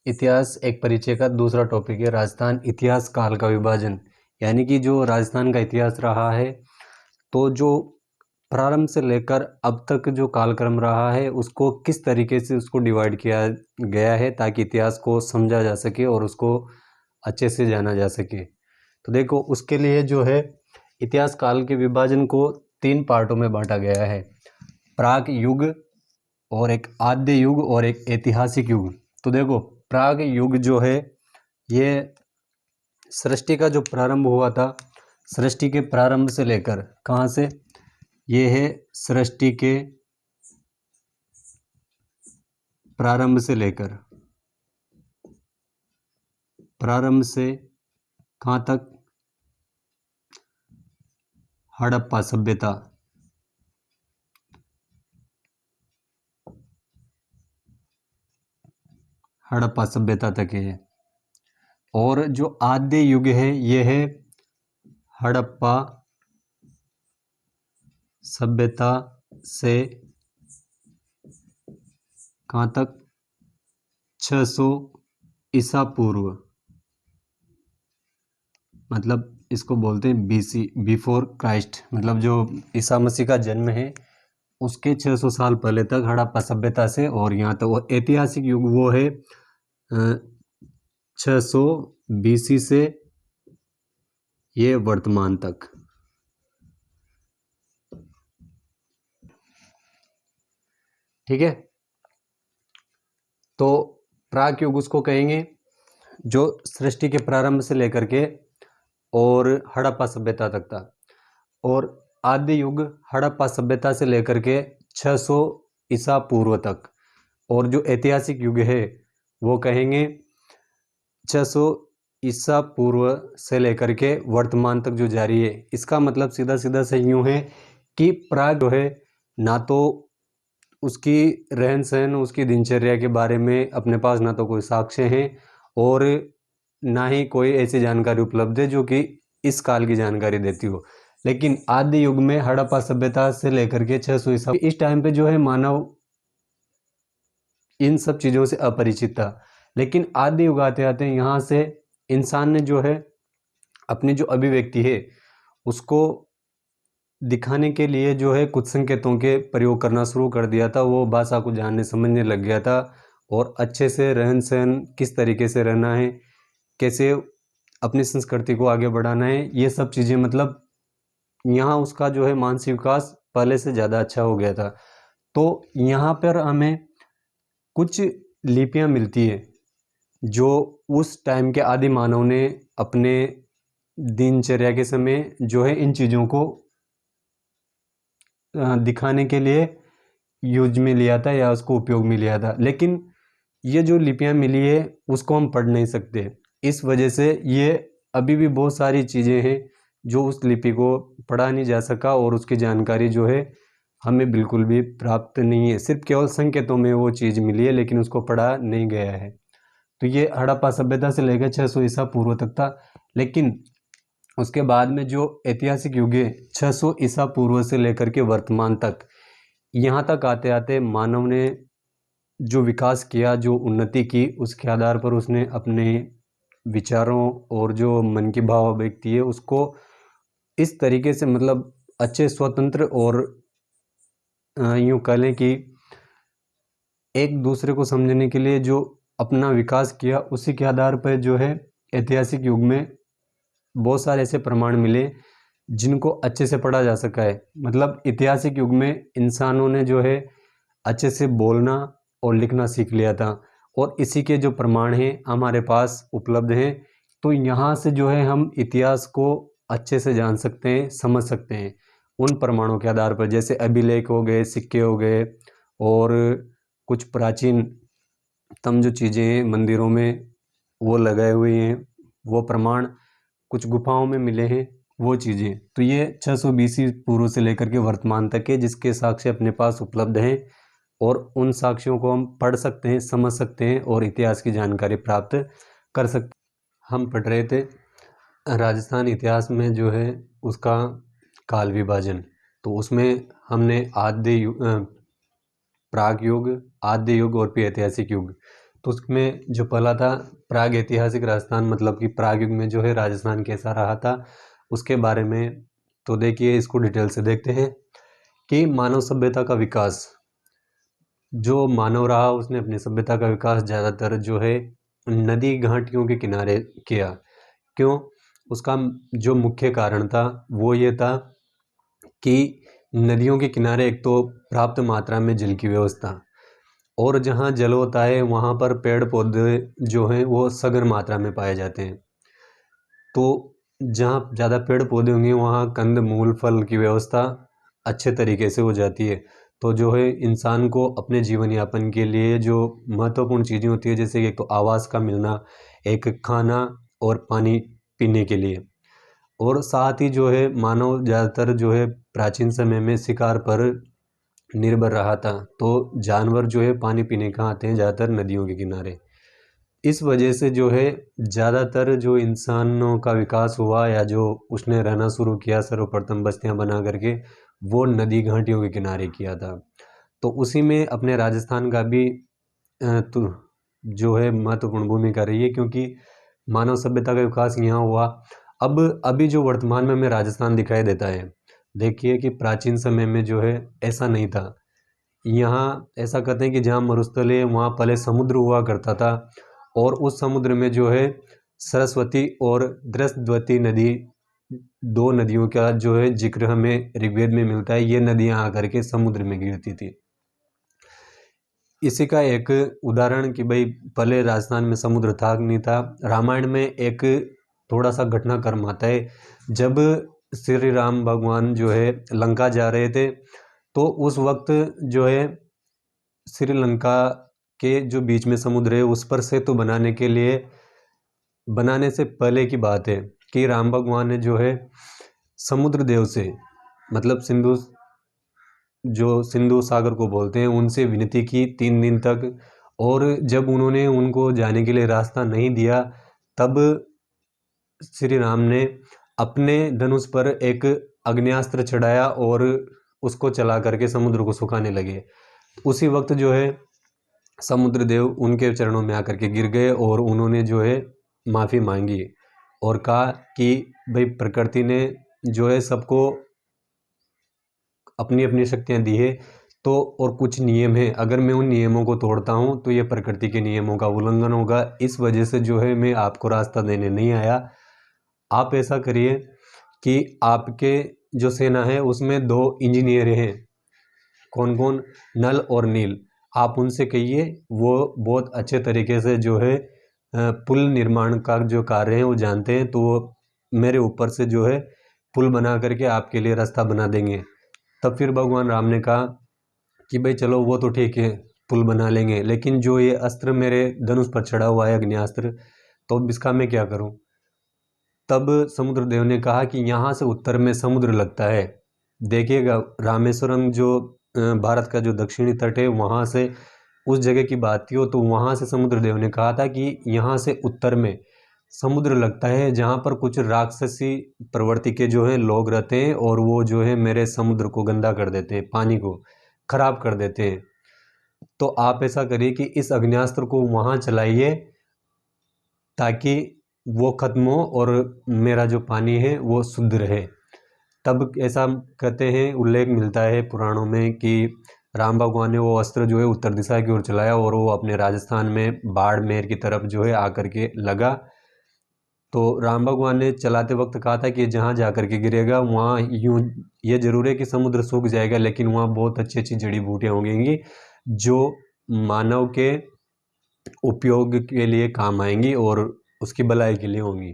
इतिहास एक परिचय का दूसरा टॉपिक है राजस्थान इतिहास काल का विभाजन। यानी कि जो राजस्थान का इतिहास रहा है, तो जो प्रारंभ से लेकर अब तक जो कालक्रम रहा है उसको किस तरीके से उसको डिवाइड किया गया है ताकि इतिहास को समझा जा सके और उसको अच्छे से जाना जा सके। तो देखो, उसके लिए जो है इतिहास काल के विभाजन को 3 पार्टों में बांटा गया है। प्राग युग और एक आद्य युग और एक ऐतिहासिक युग। तो देखो, प्राग युग जो है ये सृष्टि का जो प्रारंभ हुआ था, सृष्टि के प्रारंभ से लेकर कहाँ से, ये है सृष्टि के प्रारंभ से लेकर प्रारंभ से कहाँ तक, हड़प्पा सभ्यता। हड़प्पा सभ्यता तक है। और जो आद्य युग है ये है हड़प्पा सभ्यता से कहाँ तक, 600 ईसा पूर्व, मतलब इसको बोलते हैं बीसी, बिफोर क्राइस्ट, मतलब जो ईसा मसीह का जन्म है उसके 600 साल पहले तक हड़प्पा सभ्यता से, और यहाँ तक। और ऐतिहासिक युग वो है 600 बीसी से ये वर्तमान तक। ठीक है, तो प्राक युग उसको कहेंगे जो सृष्टि के प्रारंभ से लेकर के और हड़प्पा सभ्यता तक था। और आद्य युग हड़प्पा सभ्यता से लेकर के 600 ईसा पूर्व तक। और जो ऐतिहासिक युग है वो कहेंगे 600 ईसा पूर्व से लेकर के वर्तमान तक जो जारी है। इसका मतलब सीधा सीधा से यूँ है कि प्राग जो है ना तो उसकी रहन सहन, उसकी दिनचर्या के बारे में अपने पास ना तो कोई साक्ष्य हैं और ना ही कोई ऐसी जानकारी उपलब्ध है जो कि इस काल की जानकारी देती हो। लेकिन आद्य युग में हड़प्पा सभ्यता से लेकर के 600 ईसा, इस टाइम पे जो है मानव इन सब चीज़ों से अपरिचित था। लेकिन आद्य युग आते आते यहाँ से इंसान ने जो है अपनी जो अभिव्यक्ति है उसको दिखाने के लिए जो है कुछ संकेतों के प्रयोग करना शुरू कर दिया था। वो भाषा को जानने समझने लग गया था और अच्छे से रहन सहन, किस तरीके से रहना है, कैसे अपनी संस्कृति को आगे बढ़ाना है, ये सब चीज़ें, मतलब यहाँ उसका जो है मानसिक विकास पहले से ज़्यादा अच्छा हो गया था। तो यहाँ पर हमें कुछ लिपियाँ मिलती है जो उस टाइम के आदि मानव ने अपने दिनचर्या के समय जो है इन चीज़ों को दिखाने के लिए यूज में लिया था या उसको उपयोग में लिया था। लेकिन ये जो लिपियाँ मिली है उसको हम पढ़ नहीं सकते। इस वजह से ये अभी भी बहुत सारी चीज़ें हैं जो उस लिपि को पढ़ा नहीं जा सका और उसकी जानकारी जो है हमें बिल्कुल भी प्राप्त नहीं है। सिर्फ केवल संकेतों में वो चीज़ मिली है लेकिन उसको पढ़ा नहीं गया है। तो ये हड़प्पा सभ्यता से लेकर 600 ईसा पूर्व तक था। लेकिन उसके बाद में जो ऐतिहासिक युग है 600 ईसा पूर्व से लेकर के वर्तमान तक, यहाँ तक आते आते मानव ने जो विकास किया, जो उन्नति की, उसके आधार पर उसने अपने विचारों और जो मन की भाव अभिव्यक्ति है उसको इस तरीके से, मतलब अच्छे स्वतंत्र और यूँ कह लें कि एक दूसरे को समझने के लिए जो अपना विकास किया, उसी के आधार पर जो है ऐतिहासिक युग में बहुत सारे ऐसे प्रमाण मिले जिनको अच्छे से पढ़ा जा सका है। मतलब ऐतिहासिक युग में इंसानों ने जो है अच्छे से बोलना और लिखना सीख लिया था और इसी के जो प्रमाण हैं हमारे पास उपलब्ध हैं। तो यहाँ से जो है हम इतिहास को अच्छे से जान सकते हैं, समझ सकते हैं उन प्रमाणों के आधार पर। जैसे अभिलेख हो गए, सिक्के हो गए और कुछ प्राचीनतम जो चीज़ें हैं मंदिरों में वो लगाए हुए हैं, वो प्रमाण कुछ गुफाओं में मिले हैं, वो चीज़ें। तो ये 600 बीसी पूर्व से लेकर के वर्तमान तक है जिसके साक्ष्य अपने पास उपलब्ध हैं और उन साक्ष्यों को हम पढ़ सकते हैं, समझ सकते हैं और इतिहास की जानकारी प्राप्त कर सकते हैं। हम पढ़ रहे थे राजस्थान इतिहास में जो है उसका काल विभाजन। तो उसमें हमने प्राग युग, आद्य युग और फिर ऐतिहासिक युग, तो उसमें जो पहला था प्राग ऐतिहासिक राजस्थान, मतलब कि प्राग युग में जो है राजस्थान कैसा रहा था उसके बारे में। तो देखिए इसको डिटेल से देखते हैं कि मानव सभ्यता का विकास, जो मानव रहा उसने अपनी सभ्यता का विकास ज़्यादातर जो है नदी घाटियों के किनारे किया। क्यों? उसका जो मुख्य कारण था वो ये था कि नदियों के किनारे एक तो पर्याप्त मात्रा में जल की व्यवस्था, और जहाँ जल होता है वहाँ पर पेड़ पौधे जो हैं वो सघन मात्रा में पाए जाते हैं। तो जहाँ ज़्यादा पेड़ पौधे होंगे वहाँ कंद मूल फल की व्यवस्था अच्छे तरीके से हो जाती है। तो जो है इंसान को अपने जीवन यापन के लिए जो महत्वपूर्ण चीज़ें होती है, जैसे एक तो आवास का मिलना, एक खाना और पानी पीने के लिए, और साथ ही जो है मानव ज़्यादातर जो है प्राचीन समय में शिकार पर निर्भर रहा था। तो जानवर जो है पानी पीने कहाँ आते हैं? ज़्यादातर नदियों के किनारे। इस वजह से जो है ज़्यादातर जो इंसानों का विकास हुआ या जो उसने रहना शुरू किया सर्वप्रथम बस्तियां बना करके, वो नदी घाटियों के किनारे किया था। तो उसी में अपने राजस्थान का भी तो जो है महत्वपूर्ण भूमिका रही है, क्योंकि मानव सभ्यता का विकास यहाँ हुआ। अब अभी जो वर्तमान में हमें राजस्थान दिखाई देता है, देखिए कि प्राचीन समय में जो है ऐसा नहीं था। यहाँ ऐसा कहते हैं कि जहाँ मरुस्थल है वहाँ पहले समुद्र हुआ करता था, और उस समुद्र में जो है सरस्वती और दृष्टवती नदी, दो नदियों का जो है जिक्र हमें ऋग्वेद में मिलता है। ये नदियाँ आकर के समुद्र में गिरती थी। इसी का एक उदाहरण कि भाई पहले राजस्थान में समुद्र था नहीं था, रामायण में एक थोड़ा सा घटनाक्रम आता है। जब श्री राम भगवान जो है लंका जा रहे थे, तो उस वक्त जो है श्रीलंका के जो बीच में समुद्र है उस पर सेतु बनाने के लिए, बनाने से पहले की बात है कि राम भगवान ने जो है समुद्र देव से, मतलब सिंधु सागर को बोलते हैं, उनसे विनती की 3 दिन तक। और जब उन्होंने उनको जाने के लिए रास्ता नहीं दिया, तब श्री राम ने अपने धनुष पर एक अग्न्यास्त्र चढ़ाया और उसको चला करके समुद्र को सुखाने लगे। उसी वक्त जो है समुद्र देव उनके चरणों में आकर के गिर गए और उन्होंने जो है माफ़ी मांगी और कहा कि भाई प्रकृति ने जो है सबको अपनी अपनी शक्तियाँ दी है, तो और कुछ नियम है, अगर मैं उन नियमों को तोड़ता हूँ तो ये प्रकृति के नियमों का उल्लंघन होगा। इस वजह से जो है मैं आपको रास्ता देने नहीं आया। आप ऐसा करिए कि आपके जो सेना है उसमें 2 इंजीनियर हैं, कौन कौन? नल और नील। आप उनसे कहिए, वो बहुत अच्छे तरीके से जो है पुल निर्माण का जो कार्य है वो जानते हैं, तो वो मेरे ऊपर से जो है पुल बना करके आपके लिए रास्ता बना देंगे। तब फिर भगवान राम ने कहा कि भाई चलो वो तो ठीक है, पुल बना लेंगे, लेकिन जो ये अस्त्र मेरे धनुष पर चढ़ा हुआ है अग्न्यास्त्र, तो अब इसका मैं क्या करूं? तब समुद्र देव ने कहा कि यहाँ से उत्तर में समुद्र लगता है। देखिएगा रामेश्वरम जो भारत का जो दक्षिणी तट है वहाँ से उस जगह की बात थी, तो वहाँ से समुद्र देव ने कहा था कि यहाँ से उत्तर में समुद्र लगता है, जहाँ पर कुछ राक्षसी प्रवृत्ति के जो है लोग रहते हैं और वो जो है मेरे समुद्र को गंदा कर देते हैं, पानी को खराब कर देते हैं। तो आप ऐसा करिए कि इस अग्न्यास्त्र को वहाँ चलाइए ताकि वो खत्म हो और मेरा जो पानी है वो शुद्ध रहे। तब ऐसा कहते हैं, उल्लेख मिलता है पुराणों में कि राम भगवान ने वो अस्त्र जो है उत्तर दिशा की ओर चलाया और वो अपने राजस्थान में बाड़मेर की तरफ जो है आकर के लगा। तो राम भगवान ने चलाते वक्त कहा था कि जहाँ जा कर के गिरेगा वहाँ यूँ, ये जरूर है कि समुद्र सूख जाएगा, लेकिन वहाँ बहुत अच्छी अच्छी जड़ी बूटियाँ होंगी जो मानव के उपयोग के लिए काम आएंगी और उसकी भलाई के लिए होंगी।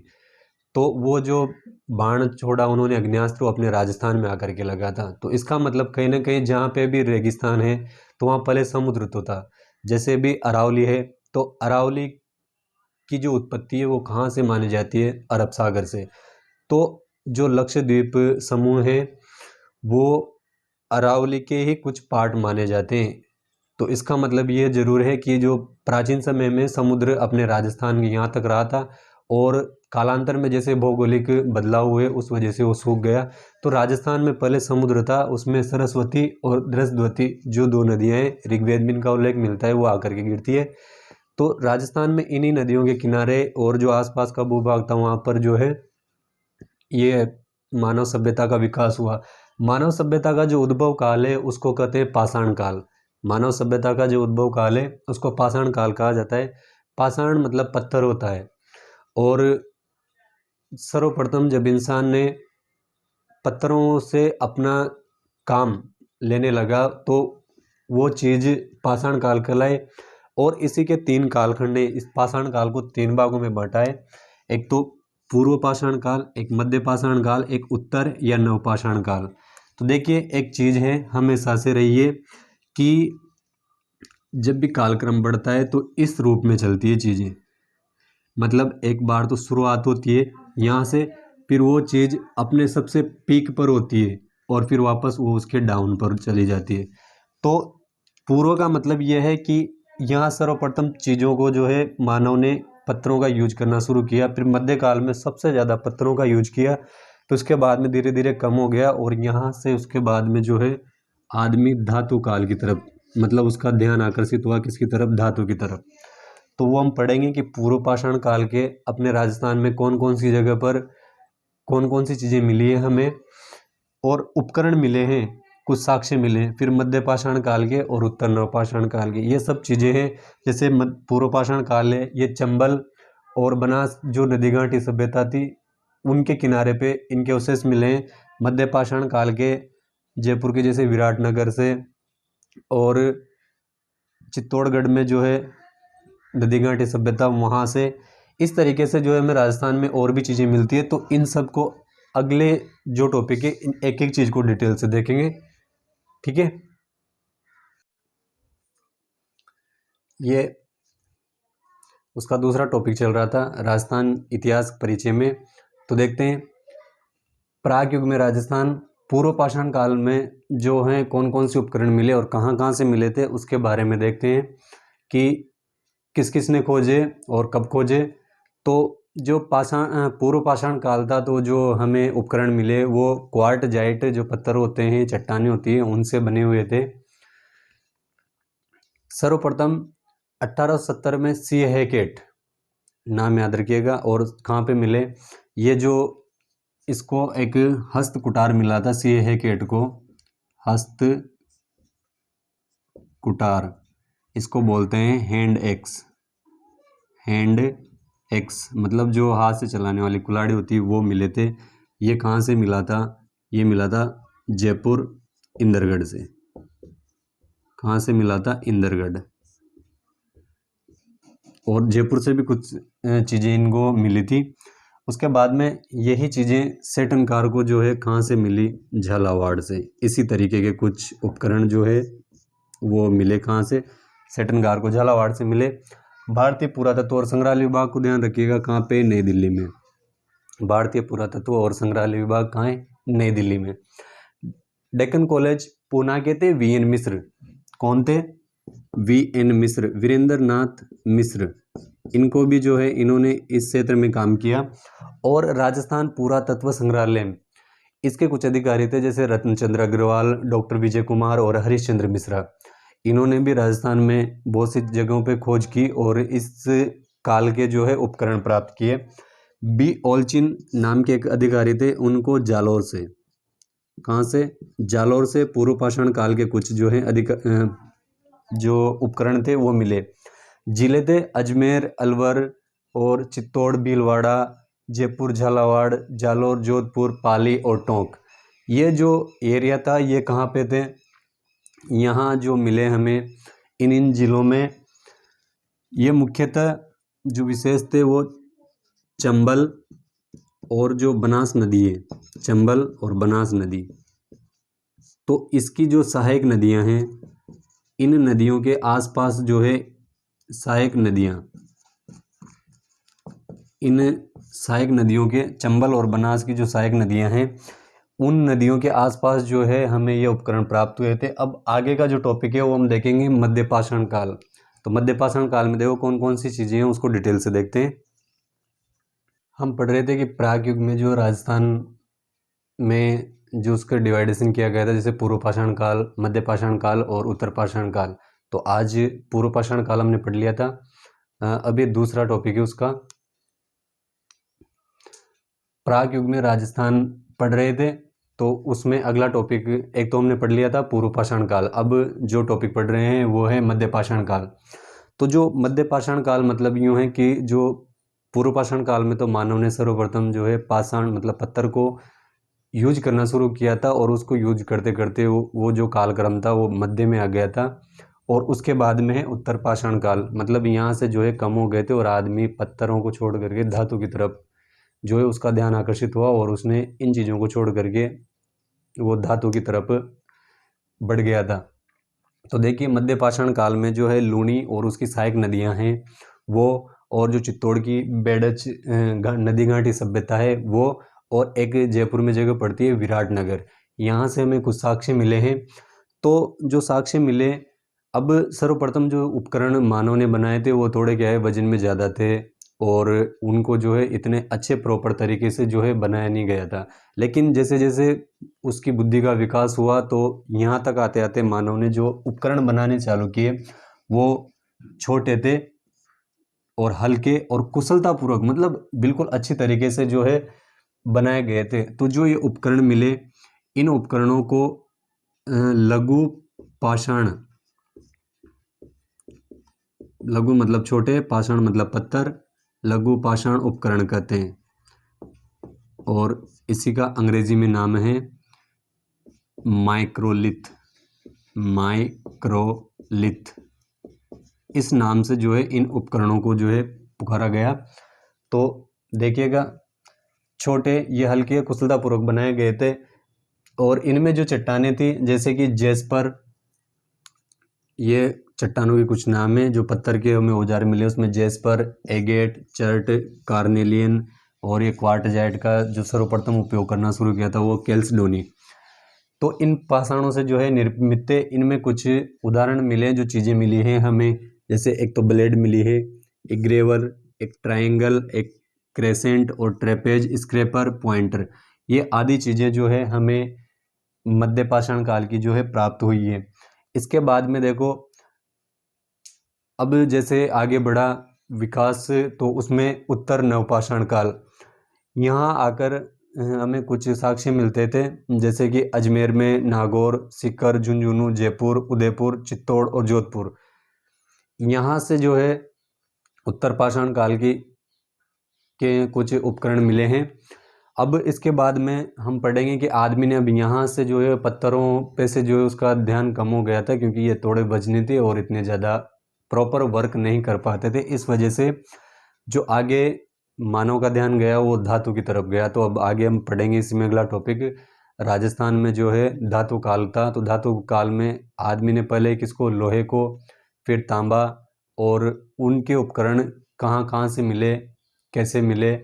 तो वो जो बाण छोड़ा उन्होंने अग्न्यास्त्र अपने राजस्थान में आकर के लगा था। तो इसका मतलब कहीं ना कहीं जहाँ पे भी रेगिस्तान है तो वहाँ पहले समुद्र तो था। जैसे भी अरावली है, तो अरावली की जो उत्पत्ति है वो कहाँ से मानी जाती है? अरब सागर से। तो जो लक्षद्वीप समूह है वो अरावली के ही कुछ पार्ट माने जाते हैं। तो इसका मतलब ये जरूर है कि जो प्राचीन समय में समुद्र अपने राजस्थान के यहाँ तक रहा था और कालांतर में जैसे भौगोलिक बदलाव हुए उस वजह से वो सूख गया। तो राजस्थान में पहले समुद्र था, उसमें सरस्वती और दृष्टवती जो 2 नदियाँ हैं, ऋग्वेद में इनका उल्लेख मिलता है, वो आकर के गिरती है। तो राजस्थान में इन्हीं नदियों के किनारे और जो आसपास का भूभाग था वहाँ पर जो है ये मानव सभ्यता का विकास हुआ। मानव सभ्यता का जो उद्भव काल है उसको कहते हैं पाषाण काल। मानव सभ्यता का जो उद्भव काल है उसको पाषाण काल कहा जाता है। पाषाण मतलब पत्थर होता है। और सर्वप्रथम जब इंसान ने पत्थरों से अपना काम लेने लगा तो वो चीज़ पाषाण काल कहलाए। और इसी के 3 कालखंड है। इस पाषाण काल को 3 भागों में बांटा है। एक तो पूर्व पाषाण काल, एक मध्य पाषाण काल, एक उत्तर या नवपाषाण काल। तो देखिए एक चीज़ है, हमेशा से रही है कि जब भी कालक्रम बढ़ता है तो इस रूप में चलती है चीज़ें। मतलब एक बार तो शुरुआत होती है यहाँ से, फिर वो चीज़ अपने सबसे पीक पर होती है और फिर वापस वो उसके डाउन पर चली जाती है। तो पूर्व का मतलब यह है कि यहाँ सर्वप्रथम चीज़ों को जो है मानव ने पत्थरों का यूज करना शुरू किया। फिर मध्यकाल में सबसे ज़्यादा पत्थरों का यूज किया, तो उसके बाद में धीरे धीरे कम हो गया। और यहाँ से उसके बाद में जो है आदमी धातु काल की तरफ, मतलब उसका ध्यान आकर्षित हुआ किसकी तरफ, धातु की तरफ। तो वो हम पढ़ेंगे कि पूर्व पाषाण काल के अपने राजस्थान में कौन कौन सी जगह पर कौन कौन सी चीज़ें मिली है हमें और उपकरण मिले हैं, कुछ साक्ष्य मिले हैं। फिर मध्य पाषाण काल के और उत्तर नवपाषाण काल के ये सब चीज़ें हैं। जैसे पूर्व पाषाण काल है, ये चंबल और बनास जो नदी घाटी सभ्यता थी उनके किनारे पे इनके अवशेष मिले हैं। मध्य पाषाण काल के जयपुर के जैसे विराटनगर से और चित्तौड़गढ़ में जो है नदी घाटी सभ्यता, वहाँ से इस तरीके से जो है हमें राजस्थान में और भी चीज़ें मिलती है। तो इन सब को अगले जो टॉपिक है इन एक एक चीज़ को डिटेल से देखेंगे, ठीक है। ये उसका दूसरा टॉपिक चल रहा था राजस्थान इतिहास परिचय में। तो देखते हैं प्राग युग में राजस्थान पूर्व पाषाण काल में जो है कौन कौन से उपकरण मिले और कहाँ कहाँ से मिले थे उसके बारे में देखते हैं कि किस किस ने खोजे और कब खोजे। तो जो पूर्व पाषाण काल था तो जो हमें उपकरण मिले वो क्वार्टजाइट जो पत्थर होते हैं, चट्टानें होती हैं, उनसे बने हुए थे। सर्वप्रथम 1870 में सी हैकेट नाम याद रखिएगा। और कहाँ पे मिले ये, जो इसको एक हस्त कुटार मिला था सी हैकेट को, हस्त कुटार इसको बोलते हैं हैंड एक्स। हैंड एक्स मतलब जो हाथ से चलाने वाली कुल्हाड़ी होती है वो मिले थे। ये कहाँ से मिला था, ये मिला था जयपुर इंदरगढ़ से। कहाँ से मिला था, इंदरगढ़। और जयपुर से भी कुछ चीज़ें इनको मिली थी। उसके बाद में यही चीज़ें सेटन कार को जो है कहाँ से मिली, झालावाड़ से। इसी तरीके के कुछ उपकरण जो है वो मिले कहाँ से, सेटन कार को झालावाड़ से मिले। भारतीय पुरातत्व और संग्रहालय विभाग को ध्यान रखिएगा कहाँ पे, नई दिल्ली में। भारतीय पुरातत्व और संग्रहालय विभाग कहाँ है, नई दिल्ली में। डेक्कन कॉलेज पूना के थे वी एन मिश्र। कौन थे, वी एन मिश्र, वीरेंद्र नाथ मिश्र। इनको भी जो है इन्होंने इस क्षेत्र में काम किया। और राजस्थान पुरातत्व संग्रहालय इसके कुछ अधिकारी थे जैसे रत्नचंद्र अग्रवाल, डॉक्टर विजय कुमार और हरीशचंद्र मिश्रा। इन्होंने भी राजस्थान में बहुत सी जगहों पे खोज की और इस काल के जो है उपकरण प्राप्त किए। बी ओलचिन नाम के एक अधिकारी थे, उनको जालोर से, कहाँ से, जालोर से पूर्व पाषाण काल के कुछ जो है जो उपकरण थे वो मिले। जिले थे अजमेर, अलवर और चित्तौड़, भीलवाड़ा, जयपुर, झालावाड़, जालोर, जोधपुर, पाली और टोंक। ये जो एरिया था ये कहाँ पे थे, यहाँ जो मिले हमें इन जिलों में। ये मुख्यतः जो विशेष थे वो चंबल और जो बनास नदी है, चंबल और बनास नदी। तो इसकी जो सहायक नदियां हैं, इन नदियों के आसपास जो है सहायक नदियां, इन सहायक नदियों के, चंबल और बनास की जो सहायक नदियां हैं उन नदियों के आसपास जो है हमें ये उपकरण प्राप्त हुए थे। अब आगे का जो टॉपिक है वो हम देखेंगे मध्य पाषाण काल। तो मध्य पाषाण काल में देखो कौन कौन सी चीज़ें हैं उसको डिटेल से देखते हैं। हम पढ़ रहे थे कि प्राग युग में जो राजस्थान में जो उसका डिवाइडेशन किया गया था, जैसे पूर्व पाषाण काल, मध्य पाषाण काल और उत्तर पाषाण काल। तो आज पूर्व पाषाण काल हमने पढ़ लिया था अब ये दूसरा टॉपिक है उसका। प्राग युग में राजस्थान पढ़ रहे थे, तो उसमें अगला टॉपिक एक तो हमने पढ़ लिया था पूर्व पाषाण काल। अब जो टॉपिक पढ़ रहे हैं वो है मध्य पाषाण काल। तो जो मध्य पाषाण काल मतलब यूँ है कि जो पूर्व पाषाण काल में तो मानव ने सर्वप्रथम जो है पाषाण मतलब पत्थर को यूज करना शुरू किया था, और उसको यूज करते करते वो जो कालक्रम था वो मध्य में आ गया था। और उसके बाद में है उत्तर पाषाण काल, मतलब यहाँ से जो है कम हो गए थे और आदमी पत्थरों को छोड़ करके धातु की तरफ जो है उसका ध्यान आकर्षित हुआ, और उसने इन चीज़ों को छोड़ करके वो धातु की तरफ बढ़ गया था। तो देखिए मध्य पाषाण काल में जो है लूनी और उसकी सहायक नदियां हैं वो, और जो चित्तौड़ की बेडच नदी घाटी सभ्यता है वो, और एक जयपुर में जगह पड़ती है विराटनगर। यहाँ से हमें कुछ साक्ष्य मिले हैं। तो जो साक्ष्य मिले, अब सर्वप्रथम जो उपकरण मानव ने बनाए थे वो थोड़े क्या है वजन में ज़्यादा थे, और उनको जो है इतने अच्छे प्रॉपर तरीके से जो है बनाया नहीं गया था। लेकिन जैसे जैसे उसकी बुद्धि का विकास हुआ, तो यहाँ तक आते आते मानव ने जो उपकरण बनाने चालू किए वो छोटे थे और हल्के और कुशलतापूर्वक, मतलब बिल्कुल अच्छी तरीके से जो है बनाए गए थे। तो जो ये उपकरण मिले, इन उपकरणों को लघु पाषाण, लघु मतलब छोटे, पाषाण मतलब पत्थर, लघु पाषाण उपकरण कहते हैं, और इसी का अंग्रेजी में नाम है माइक्रोलिथ। माइक्रोलिथ इस नाम से जो है इन उपकरणों को जो है पुकारा गया। तो देखिएगा छोटे, ये हल्के कुशलतापूर्वक बनाए गए थे, और इनमें जो चट्टानें थी जैसे कि जेस्पर, ये चट्टानों के कुछ नाम है जो पत्थर के हमें औजार मिले, उसमें जेस्पर, एगेट, चर्ट, कार्नेलियन, और ये क्वार्टजाइट का जो सर्वप्रथम उपयोग करना शुरू किया था वो कैल्सडोनी। तो इन पाषाणों से जो है निर्मित इनमें कुछ उदाहरण मिले, जो चीज़ें मिली हैं हमें, जैसे एक तो ब्लेड मिली है, एक ग्रेवर, एक ट्रायंगल, एक क्रेसेंट, और ट्रेपेज, स्क्रैपर, पॉइंटर। ये आदि चीज़ें जो है हमें मध्य पाषाण काल की जो है प्राप्त हुई है। इसके बाद में देखो अब जैसे आगे बढ़ा विकास, तो उसमें उत्तर नवपाषाण काल, यहाँ आकर हमें कुछ साक्ष्य मिलते थे, जैसे कि अजमेर में नागौर, सीकर, झुंझुनू, जयपुर, उदयपुर, चित्तौड़ और जोधपुर। यहाँ से जो है उत्तर पाषाण काल की के कुछ उपकरण मिले हैं। अब इसके बाद में हम पढ़ेंगे कि आदमी ने अब यहाँ से जो है पत्थरों पे से जो है उसका ध्यान कम हो गया था, क्योंकि ये थोड़े वजनी थे और इतने ज़्यादा प्रॉपर वर्क नहीं कर पाते थे। इस वजह से जो आगे मानव का ध्यान गया वो धातु की तरफ गया। तो अब आगे हम पढ़ेंगे इसमें अगला टॉपिक, राजस्थान में जो है धातु काल था। तो धातु काल में आदमी ने पहले किसको, लोहे को, फिर तांबा, और उनके उपकरण कहाँ कहाँ से मिले, कैसे मिले,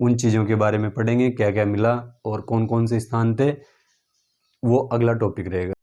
उन चीज़ों के बारे में पढ़ेंगे, क्या क्या मिला और कौन कौन से स्थान थे, वो अगला टॉपिक रहेगा।